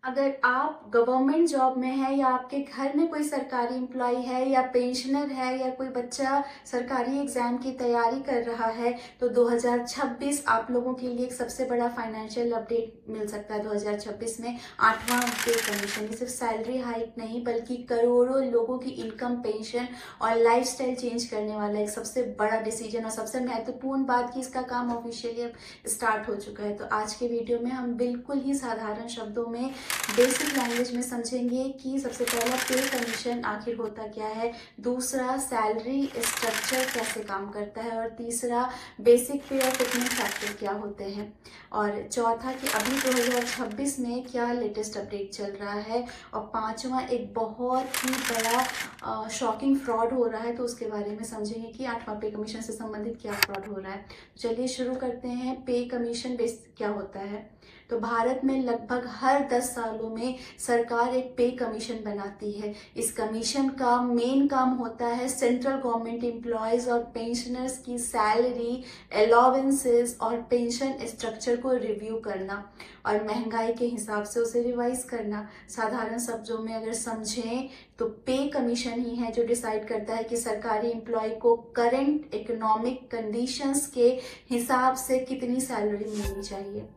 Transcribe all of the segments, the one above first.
अगर आप government job में है या आपके घर में कोई सरकारी एम्प्लॉय है या पेंशनर है या कोई बच्चा सरकारी एग्जाम की तैयारी कर रहा है तो 2026 आप लोगों के लिए एक सबसे बड़ा फाइनेंशियल अपडेट मिल सकता है। 2026 में 8वां पे कमीशन, ये सिर्फ सैलरी हाइक नहीं बल्कि करोड़ों लोगों की इनकम, पेंशन और लाइफस्टाइल चेंज करने वाला एक सबसे बड़ा डिसीजन और सबसे महत्वपूर्ण बात कि इसका काम ऑफिशियली अब स्टार्ट हो चुका है। तो आज के वीडियो में हम बिल्कुल ही साधारण शब्दों में बेसिक लैंग्वेज में समझेंगे कि सबसे पहला पे कमीशन आखिर होता क्या है, दूसरा सैलरी स्ट्रक्चर कैसे काम करता है और तीसरा बेसिक पे और फिटमेंट फैक्टर क्या होते हैं और चौथा कि अभी 2026 में क्या लेटेस्ट अपडेट चल रहा है और पांचवा एक बहुत ही बड़ा शॉकिंग फ्रॉड हो रहा है तो उसके बारे में समझेंगे कि 8वां पे कमीशन से संबंधित क्या फ्रॉड हो रहा है। चलिए शुरू करते हैं। पे कमीशन बेस क्या होता है। तो भारत में लगभग हर 10 सालों में सरकार एक पे कमीशन बनाती है। इस कमीशन का मेन काम होता है सेंट्रल गवर्नमेंट एम्प्लॉयज और पेंशनर्स की सैलरी, अलाउंसेस और पेंशन स्ट्रक्चर को रिव्यू करना और महंगाई के हिसाब से उसे रिवाइज करना। साधारण शब्दों में अगर समझें तो पे कमीशन ही है जो डिसाइड करता है कि सरकारी एम्प्लॉय को करंट इकोनॉमिक कंडीशंस के हिसाब से कितनी सैलरी मिलनी चाहिए।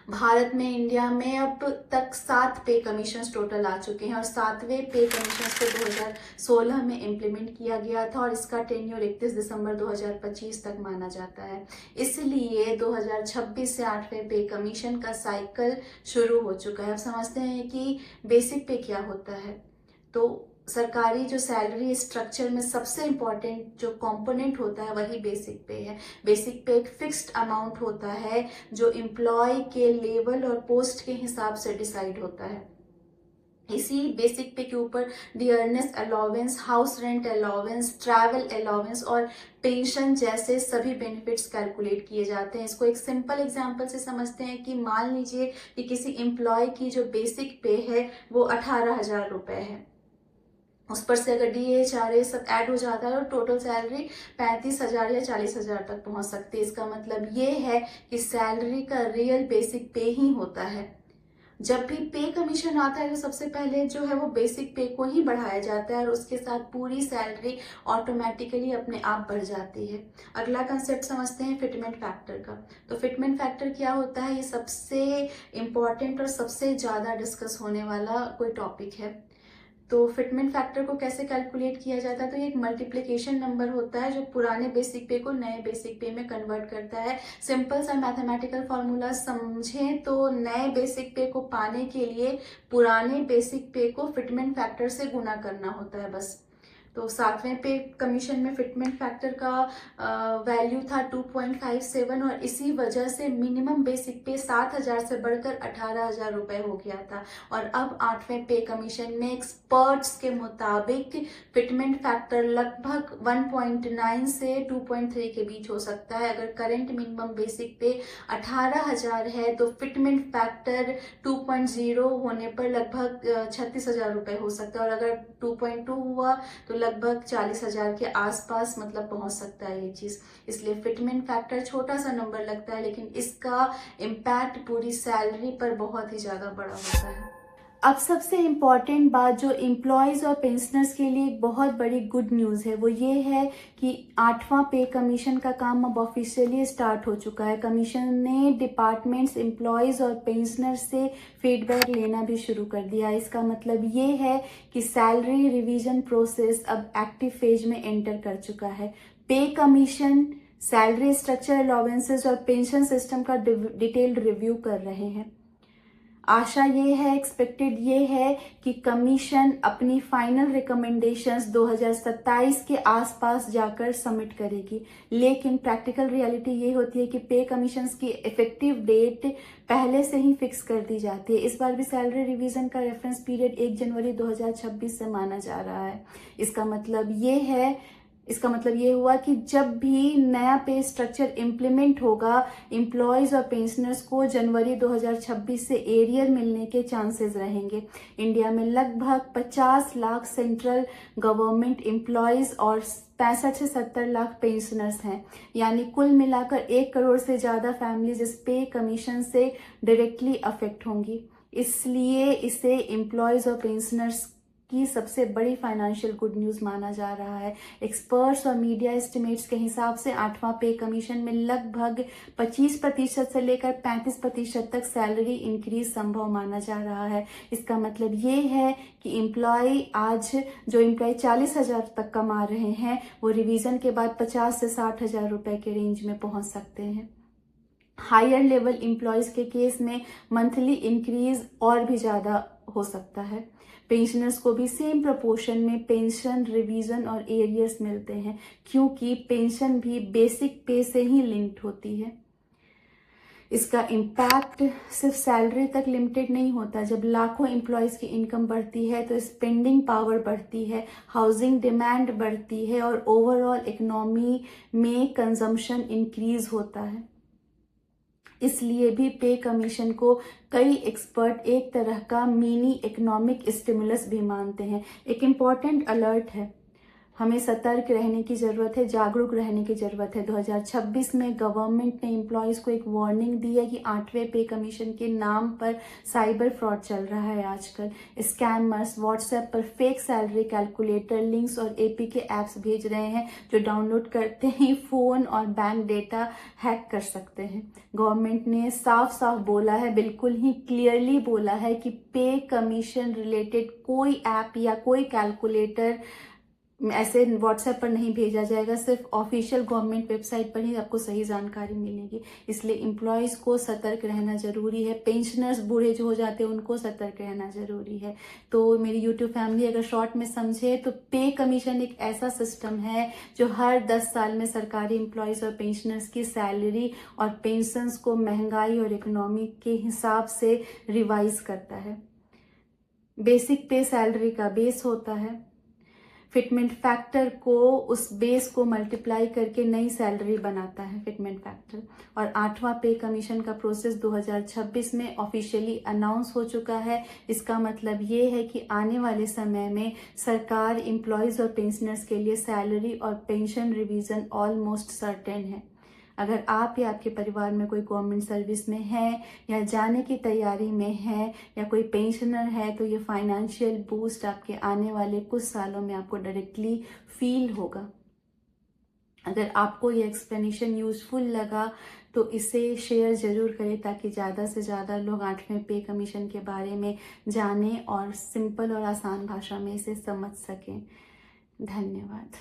भारत में, इंडिया में अब तक 7 पे कमीशन टोटल आ चुके हैं और 7वें पे कमीशन को 2016 में इम्प्लीमेंट किया गया था और इसका टेन्योर 31 दिसंबर 2025 तक माना जाता है। इसलिए 2026 से 8वें पे कमीशन का साइकिल शुरू हो चुका है। अब समझते हैं कि बेसिक पे क्या होता है। तो सरकारी जो सैलरी स्ट्रक्चर में सबसे इम्पॉर्टेंट जो कंपोनेंट होता है वही बेसिक पे है। बेसिक पे एक फिक्स्ड अमाउंट होता है जो एम्प्लॉय के लेवल और पोस्ट के हिसाब से डिसाइड होता है। इसी बेसिक पे के ऊपर dearness allowance, house rent allowance, travel allowance और पेंशन जैसे सभी बेनिफिट्स कैलकुलेट किए जाते हैं। इसको एक सिंपल एग्जांपल से समझते हैं कि मान लीजिए कि किसी एम्प्लॉय की जो बेसिक पे है वो 18,000 रुपए है। उस पर से अगर DA HRA सब ऐड हो जाता है और टोटल सैलरी 35,000 या 40,000 तक पहुंच सकती है। इसका मतलब ये है कि सैलरी का रियल बेसिक पे ही होता है। जब भी पे कमीशन आता है तो सबसे पहले जो है वो बेसिक पे को ही बढ़ाया जाता है और उसके साथ पूरी सैलरी ऑटोमेटिकली अपने आप बढ़ जाती है। अगला कंसेप्ट समझते हैं फिटमेंट फैक्टर का। तो फिटमेंट फैक्टर क्या होता है, ये सबसे इम्पॉर्टेंट और सबसे ज़्यादा डिस्कस होने वाला कोई टॉपिक है। तो फिटमेंट फैक्टर को कैसे कैलकुलेट किया जाता है, तो ये एक मल्टीप्लिकेशन नंबर होता है जो पुराने बेसिक पे को नए बेसिक पे में कन्वर्ट करता है। सिंपल सा मैथमेटिकल फॉर्मूला समझें तो नए बेसिक पे को पाने के लिए पुराने बेसिक पे को फिटमेंट फैक्टर से गुना करना होता है बस। तो 7वें पे कमीशन में फिटमेंट फैक्टर का वैल्यू था 2.57 और इसी वजह से मिनिमम बेसिक पे 7,000 से बढ़कर 18,000 रुपए हो गया था। और अब 8वें पे कमीशन में एक्सपर्ट्स के मुताबिक फिटमेंट फैक्टर लगभग 1.9 से 2.3 के बीच हो सकता है। अगर करंट मिनिमम बेसिक पे 18,000 है तो फिटमेंट फैक्टर 2.0 होने पर लगभग 36,000 रुपए हो सकता है और अगर 2.2 हुआ तो लगभग 40,000 के आसपास मतलब पहुंच सकता है ये चीज। इसलिए फिटमेंट फैक्टर छोटा सा नंबर लगता है लेकिन इसका इम्पैक्ट पूरी सैलरी पर बहुत ही ज्यादा बड़ा होता है। अब सबसे इम्पॉर्टेंट बात जो एम्प्लॉयज़ और पेंशनर्स के लिए एक बहुत बड़ी गुड न्यूज़ है वो ये है कि 8वां पे कमीशन का काम अब ऑफिशियली स्टार्ट हो चुका है। कमीशन ने डिपार्टमेंट्स, एम्प्लॉयज़ और पेंशनर्स से फीडबैक लेना भी शुरू कर दिया। इसका मतलब ये है कि सैलरी रिवीजन प्रोसेस अब एक्टिव फेज में एंटर कर चुका है। पे कमीशन सैलरी स्ट्रक्चर, अलाउंसेस और पेंशन सिस्टम का डिटेल्ड रिव्यू कर रहे हैं। आशा ये है, एक्सपेक्टेड ये है कि कमीशन अपनी फाइनल रिकमेंडेशंस 2027 के आसपास जाकर सबमिट करेगी। लेकिन प्रैक्टिकल रियलिटी ये होती है कि पे कमीशंस की इफेक्टिव डेट पहले से ही फिक्स कर दी जाती है। इस बार भी सैलरी रिवीजन का रेफरेंस पीरियड 1 जनवरी 2026 से माना जा रहा है। इसका मतलब ये हुआ कि जब भी नया पे स्ट्रक्चर इम्प्लीमेंट होगा, एम्प्लॉयज और पेंशनर्स को जनवरी 2026 से एरियर मिलने के चांसेस रहेंगे। इंडिया में लगभग 50 लाख सेंट्रल गवर्नमेंट एम्प्लॉयज और 65 से 70 लाख पेंशनर्स हैं। यानी कुल मिलाकर 1 करोड़ से ज्यादा फैमिलीज इस पे कमीशन से डायरेक्टली अफेक्ट होंगी। इसलिए इसे एम्प्लॉयज़ और पेंशनर्स की सबसे बड़ी फाइनेंशियल गुड न्यूज़ माना जा रहा है। एक्सपर्ट्स और मीडिया एस्टिमेट्स के हिसाब से 8वां पे कमीशन में लगभग 25% से लेकर 35% तक सैलरी इंक्रीज संभव माना जा रहा है। इसका मतलब ये है कि जो एम्प्लॉय 40,000 तक कमा रहे हैं वो रिवीजन के बाद 50 से 60,000 रुपए के रेंज में पहुंच सकते हैं। हायर लेवल एम्प्लॉयज के केस में मंथली इंक्रीज और भी ज्यादा हो सकता है। पेंशनर्स को भी सेम प्रोपोर्शन में पेंशन, रिवीजन और एरियर्स मिलते हैं, क्योंकि पेंशन भी बेसिक पे से ही लिंक्ड होती है। इसका इम्पैक्ट सिर्फ सैलरी तक लिमिटेड नहीं होता। जब लाखों एम्प्लॉयज की इनकम बढ़ती है तो स्पेंडिंग पावर बढ़ती है, हाउसिंग डिमांड बढ़ती है और ओवरऑल इकोनॉमी में कंजम्पशन इंक्रीज होता है। इसलिए भी पे कमीशन को कई एक्सपर्ट एक तरह का मिनी इकोनॉमिक स्टिमुलस भी मानते हैं। एक इम्पॉर्टेंट अलर्ट है, हमें सतर्क रहने की जरूरत है, जागरूक रहने की जरूरत है। 2026 में गवर्नमेंट ने एम्प्लॉयज को एक वार्निंग दी है कि 8वें पे कमीशन के नाम पर साइबर फ्रॉड चल रहा है आजकल। स्कैमर्स व्हाट्सएप पर फेक सैलरी कैलकुलेटर, लिंक्स और एपीके एप्स भेज रहे हैं जो डाउनलोड करते ही फोन और बैंक डेटा हैक कर सकते हैं। गवर्नमेंट ने साफ साफ बोला है, बिल्कुल ही क्लियरली बोला है कि पे कमीशन रिलेटेड कोई ऐप या कोई कैलकुलेटर ऐसे व्हाट्सएप पर नहीं भेजा जाएगा। सिर्फ ऑफिशियल गवर्नमेंट वेबसाइट पर ही आपको सही जानकारी मिलेगी। इसलिए एम्प्लॉयज को सतर्क रहना जरूरी है। पेंशनर्स बूढ़े जो हो जाते हैं उनको सतर्क रहना जरूरी है। तो मेरी यूट्यूब फैमिली अगर शॉर्ट में समझे तो पे कमीशन एक ऐसा सिस्टम है जो हर 10 साल में सरकारी एम्प्लॉयज और पेंशनर्स की सैलरी और पेंशंस को महंगाई और इकोनॉमी के हिसाब से रिवाइज करता है। बेसिक पे सैलरी का बेस होता है, फिटमेंट फैक्टर को उस बेस को मल्टीप्लाई करके नई सैलरी बनाता है फिटमेंट फैक्टर। और 8वां पे कमीशन का प्रोसेस 2026 में ऑफिशियली अनाउंस हो चुका है। इसका मतलब ये है कि आने वाले समय में सरकार एम्प्लॉयज और पेंशनर्स के लिए सैलरी और पेंशन रिवीजन ऑलमोस्ट सर्टेन है। अगर आप या आपके परिवार में कोई गवर्नमेंट सर्विस में है या जाने की तैयारी में है या कोई पेंशनर है तो ये फाइनेंशियल बूस्ट आपके आने वाले कुछ सालों में आपको डायरेक्टली फील होगा। अगर आपको ये एक्सप्लेनेशन यूजफुल लगा तो इसे शेयर जरूर करें ताकि ज़्यादा से ज़्यादा लोग 8वें पे कमीशन के बारे में जानें और सिंपल और आसान भाषा में इसे समझ सकें। धन्यवाद।